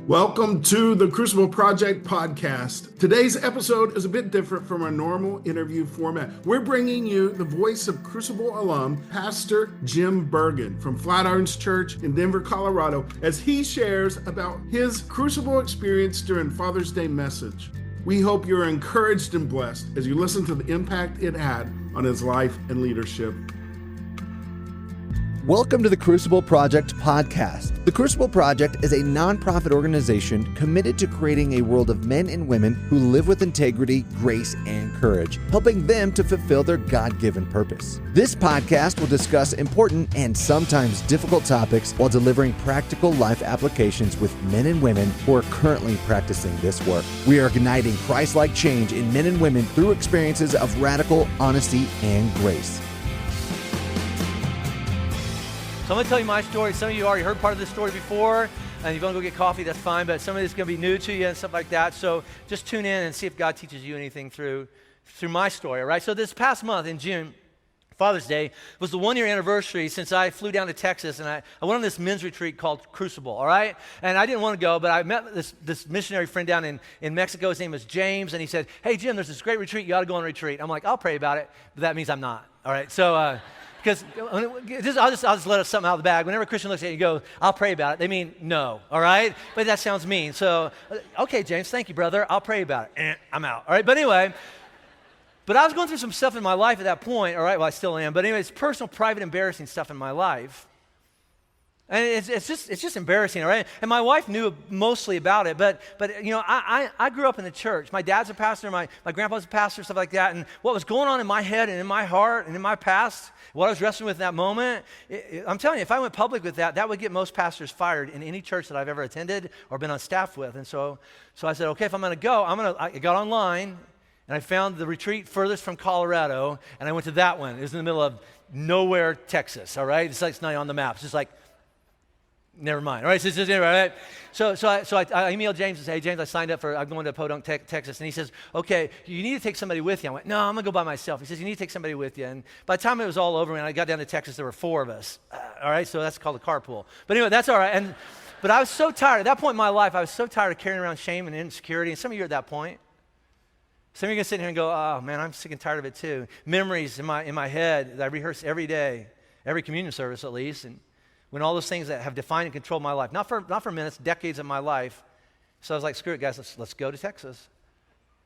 Welcome to the Crucible Project Podcast. Today's episode is a bit different from our normal interview format. We're bringing you the voice of Crucible alum, Pastor Jim Burgen from Flatirons Church in Denver, Colorado, as he shares about his Crucible experience during Father's Day message. We hope you're encouraged and blessed as you listen to the impact it had on his life and leadership. Welcome to the Crucible Project Podcast. The Crucible Project is a nonprofit organization committed to creating a world of men and women who live with integrity, grace, and courage, helping them to fulfill their God-given purpose. This podcast will discuss important and sometimes difficult topics while delivering practical life applications with men and women who are currently practicing this work. We are igniting Christ-like change in men and women through experiences of radical honesty and grace. So I'm going to tell you my story. Some of you already heard part of this story before, and if you want to go get coffee, that's fine, but some of it's going to be new to you and stuff like that. So just tune in and see if God teaches you anything through my story, all right? So this past month in June, Father's Day, was the one-year anniversary since I flew down to Texas, and I went on this men's retreat called Crucible, all right? And I didn't want to go, but I met this missionary friend down in Mexico. His name was James, and he said, "Hey, Jim, there's this great retreat. You ought to go on a retreat." I'm like, "I'll pray about it," but that means I'm not, all right? So, because I'll just let something out of the bag. Whenever a Christian looks at you and goes, "I'll pray about it," they mean no, all right? But that sounds mean. So, okay, James, thank you, brother. I'll pray about it. I'm out, all right? But anyway, I was going through some stuff in my life at that point, all right? Well, I still am. But anyway, it's personal, private, embarrassing stuff in my life. And it's just embarrassing, all right? And my wife knew mostly about it, but you know, I grew up in the church. My dad's a pastor, my grandpa's a pastor, stuff like that. And what was going on in my head and in my heart and in my past, what I was wrestling with in that moment, I'm telling you, if I went public with that would get most pastors fired in any church that I've ever attended or been on staff with. And so I said, okay, if I'm going to go, I got online and I found the retreat furthest from Colorado, and I went to that one. It was in the middle of nowhere, Texas, all right? It's like it's not on the map. It's just like, never mind. All right, so I emailed James and said, "Hey, James, I'm going to Podunk, Texas." And he says, "Okay, you need to take somebody with you." I went, "No, I'm going to go by myself." He says, "You need to take somebody with you." And by the time it was all over, and I got down to Texas, there were 4 of us. All right, so that's called a carpool. But anyway, that's all right. But I was so tired. At that point in my life, I was so tired of carrying around shame and insecurity. And some of you are at that point. Some of you are going to sit here and go, "Oh, man, I'm sick and tired of it too." Memories in my head that I rehearse every day, every communion service at least, and when all those things that have defined and controlled my life, not for minutes, decades of my life. So I was like, screw it, guys, let's go to Texas.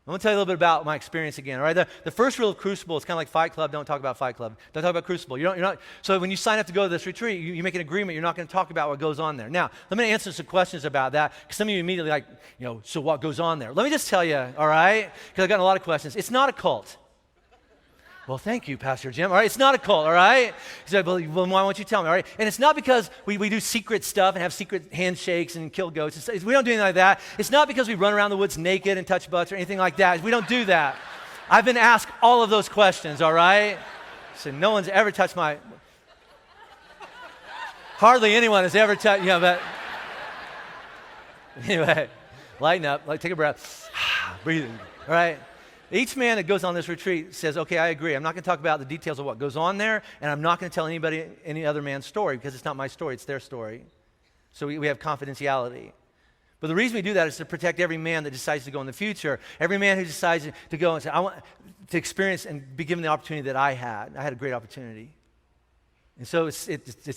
I'm going to tell you a little bit about my experience again, all right? The first rule of Crucible is kind of like Fight Club. Don't talk about Fight Club. Don't talk about Crucible. You're not. So when you sign up to go to this retreat, you make an agreement. You're not going to talk about what goes on there. Now, let me answer some questions about that, because some of you immediately like, so what goes on there? Let me just tell you, all right? Because I've gotten a lot of questions. It's not a cult. Well, thank you, Pastor Jim. All right, it's not a cult, all right? He said, well, why won't you tell me, all right? And it's not because we do secret stuff and have secret handshakes and kill goats. We don't do anything like that. It's not because we run around the woods naked and touch butts or anything like that. We don't do that. I've been asked all of those questions, all right? So no one's ever touched my... Hardly anyone has ever touched, but... Anyway, lighten up, take a breath. Breathe, all right? Each man that goes on this retreat says, okay, I agree. I'm not going to talk about the details of what goes on there, and I'm not going to tell anybody any other man's story, because it's not my story, it's their story. So we have confidentiality. But the reason we do that is to protect every man that decides to go in the future, every man who decides to go and say, I want to experience and be given the opportunity that I had. I had a great opportunity. And so it's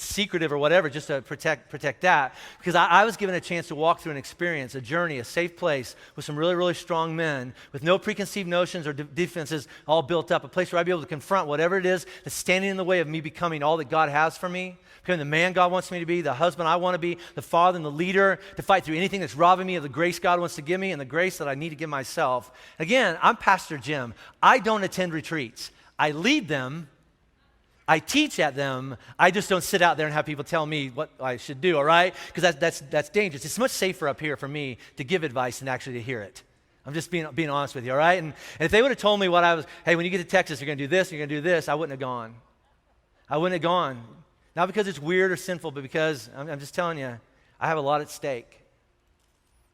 secretive or whatever, just to protect that. Because I was given a chance to walk through an experience, a journey, a safe place with some really, really strong men with no preconceived notions or defenses all built up, a place where I'd be able to confront whatever it is that's standing in the way of me becoming all that God has for me, becoming the man God wants me to be, the husband I want to be, the father and the leader, to fight through anything that's robbing me of the grace God wants to give me and the grace that I need to give myself. Again, I'm Pastor Jim. I don't attend retreats. I lead them. I teach at them. I just don't sit out there and have people tell me what I should do, all right? Because that's dangerous. It's much safer up here for me to give advice than actually to hear it. I'm just being honest with you, all right? And if they would have told me hey, when you get to Texas, you're going to do this, you're going to do this, I wouldn't have gone. I wouldn't have gone. Not because it's weird or sinful, but because I'm just telling you, I have a lot at stake.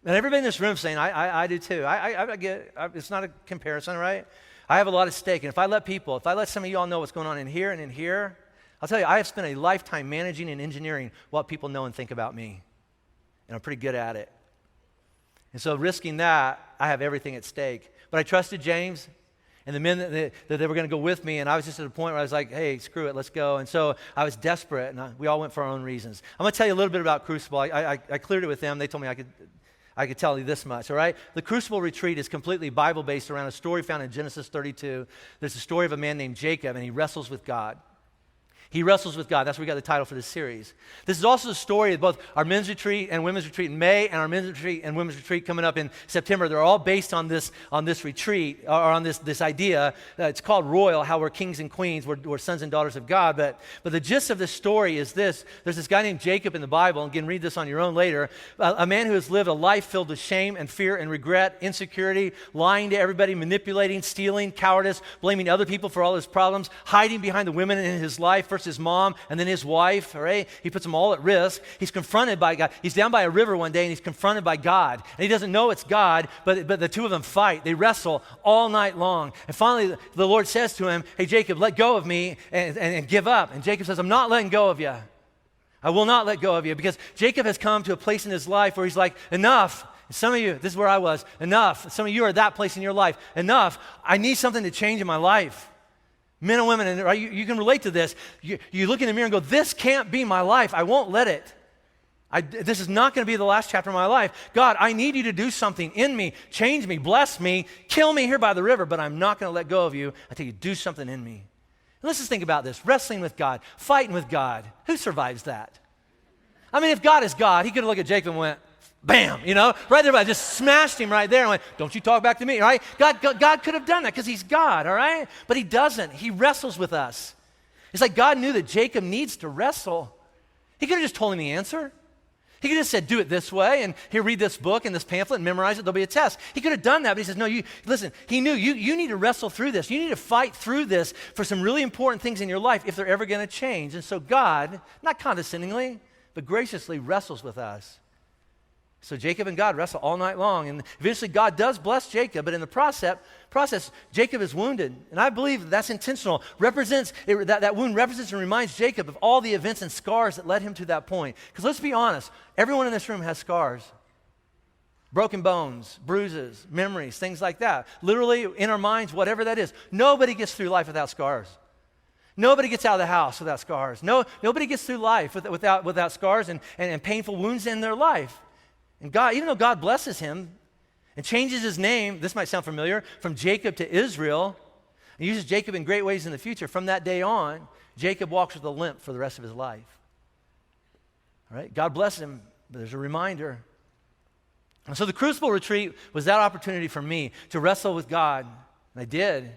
And everybody in this room is saying, I do too. I get, it's not a comparison, right? I have a lot at stake, and if I let some of you all know what's going on in here and in here, I'll tell you, I have spent a lifetime managing and engineering what people know and think about me, and I'm pretty good at it. And so risking that, I have everything at stake. But I trusted James and the men that they were going to go with me, and I was just at a point where I was like, hey, screw it, let's go. And so I was desperate, and we all went for our own reasons. I'm going to tell you a little bit about Crucible. I cleared it with them. They told me I could tell you this much, all right? The Crucible Retreat is completely Bible-based around a story found in Genesis 32. There's a story of a man named Jacob, and he wrestles with God. He wrestles with God. That's where we got the title for this series. This is also the story of both our men's retreat and women's retreat in May and our men's retreat and women's retreat coming up in September. They're all based on this retreat, or on this idea. It's called Royal, how we're kings and queens, we're sons and daughters of God. But the gist of this story is this. There's this guy named Jacob in the Bible, and again, read this on your own later, a man who has lived a life filled with shame and fear and regret, insecurity, lying to everybody, manipulating, stealing, cowardice, blaming other people for all his problems, hiding behind the women in his life, first his mom and then his wife, all right? He puts them all at risk. He's confronted by God. He's down by a river one day and he's confronted by God. And he doesn't know it's God, but the two of them fight. They wrestle all night long. And finally, the Lord says to him, hey, Jacob, let go of me and give up. And Jacob says, I'm not letting go of you. I will not let go of you, because Jacob has come to a place in his life where he's like, enough. Some of you, this is where I was, enough. Some of you are at that place in your life. Enough. I need something to change in my life. Men and women, and right, you can relate to this. You look in the mirror and go, this can't be my life. I won't let it. This is not going to be the last chapter of my life. God, I need you to do something in me, change me, bless me, kill me here by the river, but I'm not going to let go of you until you do something in me. And let's just think about this. Wrestling with God, fighting with God. Who survives that? I mean, if God is God, he could have looked at Jacob and went, bam, right there, I just smashed him right there and went, don't you talk back to me, right? God could have done that because he's God, all right? But he doesn't. He wrestles with us. It's like God knew that Jacob needs to wrestle. He could have just told him the answer. He could have said, do it this way, and here, read this book and this pamphlet and memorize it, there'll be a test. He could have done that, but he says, no, listen, he knew you need to wrestle through this. You need to fight through this for some really important things in your life if they're ever going to change. And so God, not condescendingly, but graciously wrestles with us. So Jacob and God wrestle all night long, and eventually God does bless Jacob, but in the process, Jacob is wounded, and I believe that's intentional. That wound represents and reminds Jacob of all the events and scars that led him to that point. Because let's be honest, everyone in this room has scars. Broken bones, bruises, memories, things like that. Literally, in our minds, whatever that is. Nobody gets through life without scars. Nobody gets out of the house without scars. Nobody gets through life without scars and painful wounds in their life. And God, even though God blesses him and changes his name, this might sound familiar, from Jacob to Israel, and uses Jacob in great ways in the future, from that day on, Jacob walks with a limp for the rest of his life. All right? God bless him, but there's a reminder. And so the Crucible Retreat was that opportunity for me to wrestle with God, and I did.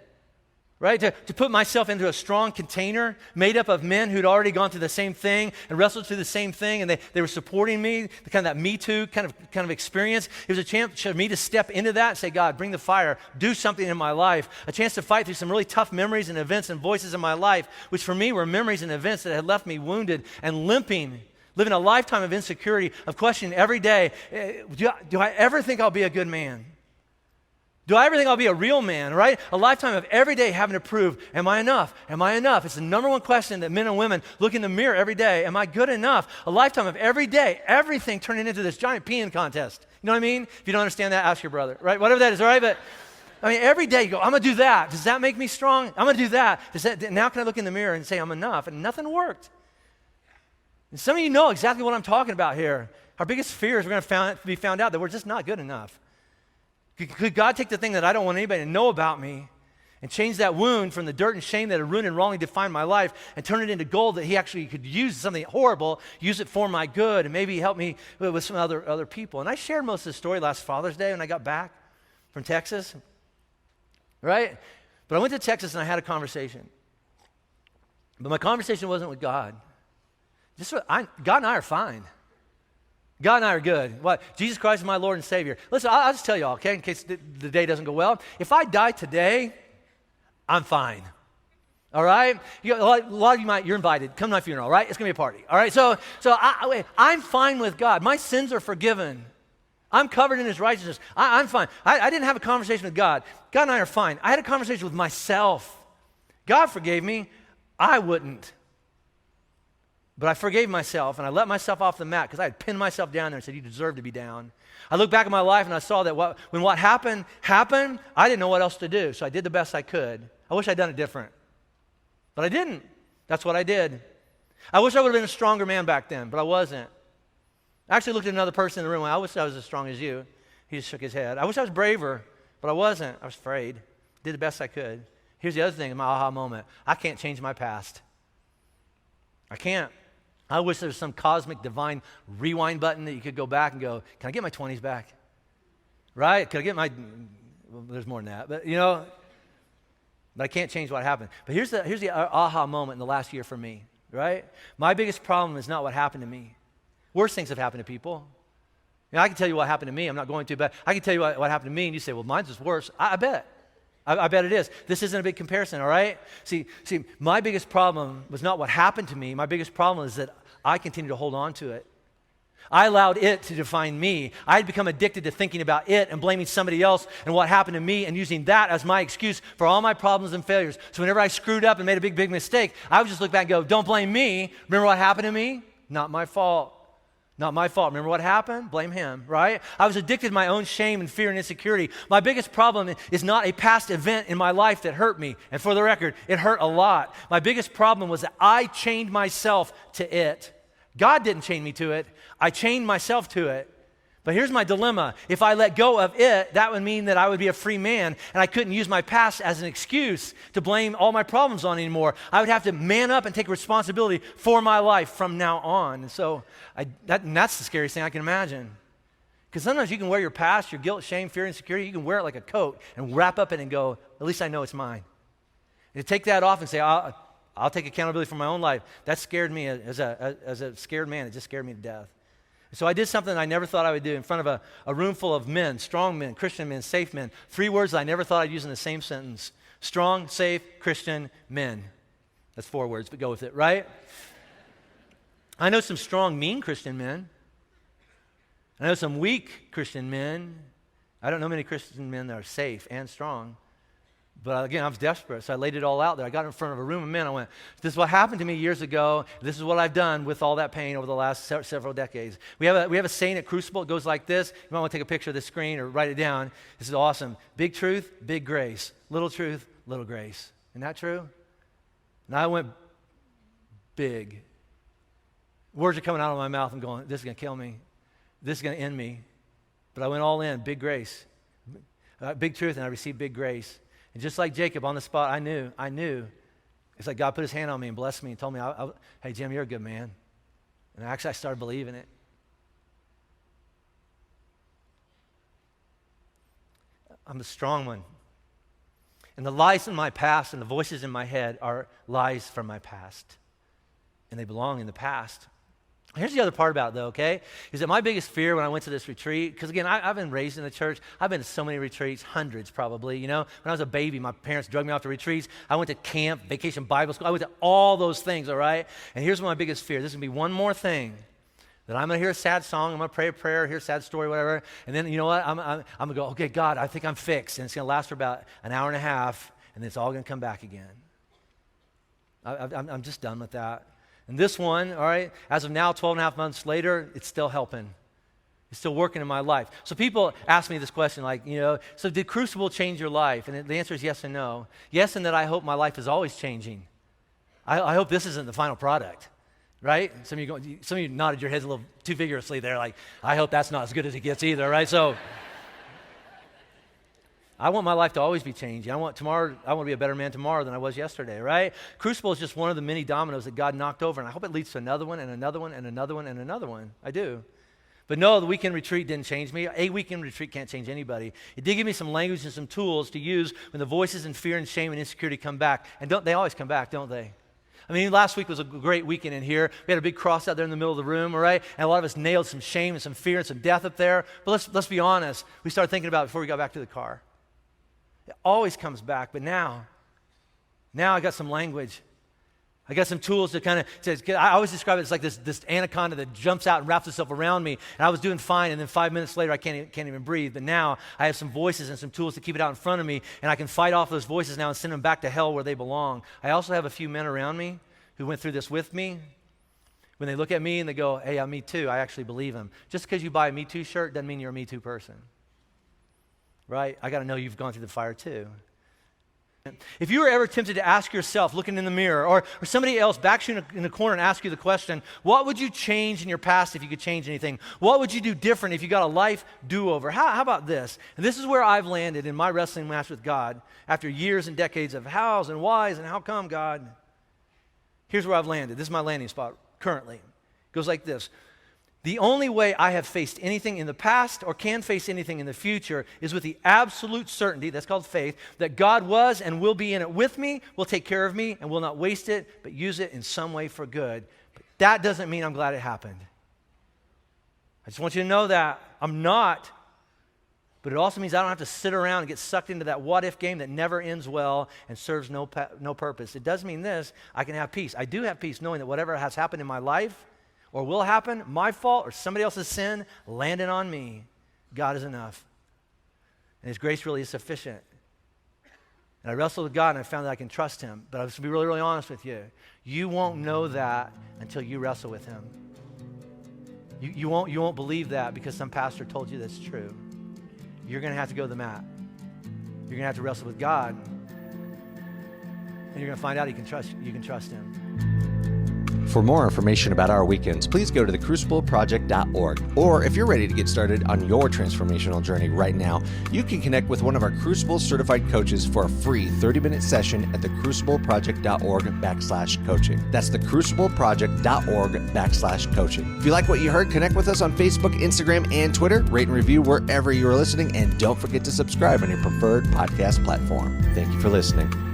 Right? To put myself into a strong container made up of men who'd already gone through the same thing and wrestled through the same thing, and they were supporting me, the kind of that Me Too kind of experience. It was a chance for me to step into that and say, God, bring the fire, do something in my life, a chance to fight through some really tough memories and events and voices in my life, which for me were memories and events that had left me wounded and limping, living a lifetime of insecurity, of questioning every day, do I ever think I'll be a good man? Do I ever think I'll be a real man, right? A lifetime of every day having to prove, am I enough? Am I enough? It's the number one question that men and women look in the mirror every day. Am I good enough? A lifetime of every day, everything turning into this giant peeing contest. You know what I mean? If you don't understand that, ask your brother, right? Whatever that is, all right? But I mean, every day you go, I'm going to do that. Does that make me strong? I'm going to do that. Now can I look in the mirror and say I'm enough? And nothing worked. And some of you know exactly what I'm talking about here. Our biggest fear is we're going to be found out that we're just not good enough. Could God take the thing that I don't want anybody to know about me and change that wound from the dirt and shame that had ruined and wrongly defined my life and turn it into gold that he actually could use something horrible, use it for my good, and maybe help me with some other people? And I shared most of the story last Father's Day when I got back from Texas, right? But I went to Texas and I had a conversation. But my conversation wasn't with God. God and I are fine. God and I are good. What? Jesus Christ is my Lord and Savior. Listen, I'll just tell you all, okay, in case the day doesn't go well. If I die today, I'm fine. All right? A lot of you you're invited. Come to my funeral, all right? It's going to be a party, all right? So I'm fine with God. My sins are forgiven. I'm covered in his righteousness. I'm fine. I didn't have a conversation with God. God and I are fine. I had a conversation with myself. God forgave me. I wouldn't. But I forgave myself, and I let myself off the mat because I had pinned myself down there and said, you deserve to be down. I looked back at my life, and I saw that when what happened, I didn't know what else to do, so I did the best I could. I wish I'd done it different, but I didn't. That's what I did. I wish I would have been a stronger man back then, but I wasn't. I actually looked at another person in the room, and I wish I was as strong as you. He just shook his head. I wish I was braver, but I wasn't. I was afraid. Did the best I could. Here's the other thing in my aha moment. I can't change my past. I can't. I wish there was some cosmic divine rewind button that you could go back and go, can I get my 20s back? Right? Can I get my, well, there's more than that, but but I can't change what happened. But here's the aha moment in the last year for me, right? My biggest problem is not what happened to me. Worse things have happened to people. I can tell you what happened to me. I'm not going to, but I can tell you what happened to me, and you say, well, mine's just worse. I bet. I bet it is. This isn't a big comparison, all right? See, my biggest problem was not what happened to me. My biggest problem is that I continue to hold on to it. I allowed it to define me. I had become addicted to thinking about it and blaming somebody else and what happened to me and using that as my excuse for all my problems and failures. So whenever I screwed up and made a big mistake, I would just look back and go, don't blame me. Remember what happened to me? Not my fault. Not my fault. Remember what happened? Blame him, right? I was addicted to my own shame and fear and insecurity. My biggest problem is not a past event in my life that hurt me. And for the record, it hurt a lot. My biggest problem was that I chained myself to it. God didn't chain me to it. I chained myself to it. But here's my dilemma. If I let go of it, that would mean that I would be a free man, and I couldn't use my past as an excuse to blame all my problems on anymore. I would have to man up and take responsibility for my life from now on. And so that's the scariest thing I can imagine. Because sometimes you can wear your past, your guilt, shame, fear, insecurity, you can wear it like a coat and wrap up in it and go, at least I know it's mine. And to take that off and say, I'll take accountability for my own life, that scared me as a scared man. It just scared me to death. So I did something I never thought I would do in front of a room full of men, strong men, Christian men, safe men. 3 words I never thought I'd use in the same sentence. Strong, safe, Christian men. That's 4 words, but go with it, right? I know some strong, mean Christian men. I know some weak Christian men. I don't know many Christian men that are safe and strong. But again, I was desperate, so I laid it all out there. I got in front of a room of men. I went, this is what happened to me years ago. This is what I've done with all that pain over the last several decades. We have a saying at Crucible. It goes like this. You might want to take a picture of this screen or write it down. This is awesome. Big truth, big grace. Little truth, little grace. Isn't that true? And I went big. Words are coming out of my mouth. I'm going, this is going to kill me. This is going to end me. But I went all in, big grace. Big truth, and I received big grace. And just like Jacob on the spot, I knew. It's like God put his hand on me and blessed me and told me, hey, Jim, you're a good man. And actually, I started believing it. I'm a strong one. And the lies in my past and the voices in my head are lies from my past. And they belong in the past. Here's the other part about it, though, okay, is that my biggest fear when I went to this retreat, because again, I've been raised in the church. I've been to so many retreats, hundreds probably, When I was a baby, my parents drug me off to retreats. I went to camp, vacation Bible school. I went to all those things, all right? And here's my biggest fear. This is going to be one more thing, that I'm going to hear a sad song, I'm going to pray a prayer, hear a sad story, whatever, and then, you know what, I'm going to go, okay, God, I think I'm fixed, and it's going to last for about an hour and a half, and then it's all going to come back again. I'm just done with that. And this one, all right, as of now, 12 and a half months later, it's still helping. It's still working in my life. So people ask me this question, like, so did Crucible change your life? And the answer is yes and no. Yes, in that I hope my life is always changing. I hope this isn't the final product, right? Some of you nodded your heads a little too vigorously there, like, I hope that's not as good as it gets either, right? So I want my life to always be changing. I want to be a better man tomorrow than I was yesterday, right? Crucible is just one of the many dominoes that God knocked over, and I hope it leads to another one and another one and another one and another one. I do. But no, the weekend retreat didn't change me. A weekend retreat can't change anybody. It did give me some language and some tools to use when the voices and fear and shame and insecurity come back. And they always come back, don't they? I mean, last week was a great weekend in here. We had a big cross out there in the middle of the room, all right? And a lot of us nailed some shame and some fear and some death up there. But let's be honest. We started thinking about it before we got back to the car. It always comes back, but now I got some language. I got some tools to kind of, I always describe it as like this anaconda that jumps out and wraps itself around me, and I was doing fine, and then 5 minutes later, I can't even breathe. But now I have some voices and some tools to keep it out in front of me, and I can fight off those voices now and send them back to hell where they belong. I also have a few men around me who went through this with me. When they look at me and they go, hey, I'm Me Too, I actually believe them. Just because you buy a Me Too shirt doesn't mean you're a Me Too person. Right? I got to know you've gone through the fire too. If you were ever tempted to ask yourself, looking in the mirror, or somebody else backs you in a corner and asks you the question, what would you change in your past if you could change anything? What would you do different if you got a life do-over? How about this? And this is where I've landed in my wrestling match with God after years and decades of hows and whys and how come, God? Here's where I've landed. This is my landing spot currently. It goes like this. The only way I have faced anything in the past or can face anything in the future is with the absolute certainty, that's called faith, that God was and will be in it with me, will take care of me, and will not waste it, but use it in some way for good. But that doesn't mean I'm glad it happened. I just want you to know that. I'm not. But it also means I don't have to sit around and get sucked into that what-if game that never ends well and serves no purpose. It does mean this. I can have peace. I do have peace knowing that whatever has happened in my life or will happen, my fault or somebody else's sin, landing on me, God is enough. And His grace really is sufficient. And I wrestled with God and I found that I can trust Him. But I have to be really, really honest with you. You won't know that until you wrestle with Him. You won't believe that because some pastor told you that's true. You're going to have to go to the mat. You're going to have to wrestle with God. And you're going to find out you can trust Him. For more information about our weekends, please go to thecrucibleproject.org. Or if you're ready to get started on your transformational journey right now, you can connect with one of our Crucible certified coaches for a free 30-minute session at thecrucibleproject.org/coaching. That's thecrucibleproject.org/coaching. If you like what you heard, connect with us on Facebook, Instagram, and Twitter. Rate and review wherever you are listening, and don't forget to subscribe on your preferred podcast platform. Thank you for listening.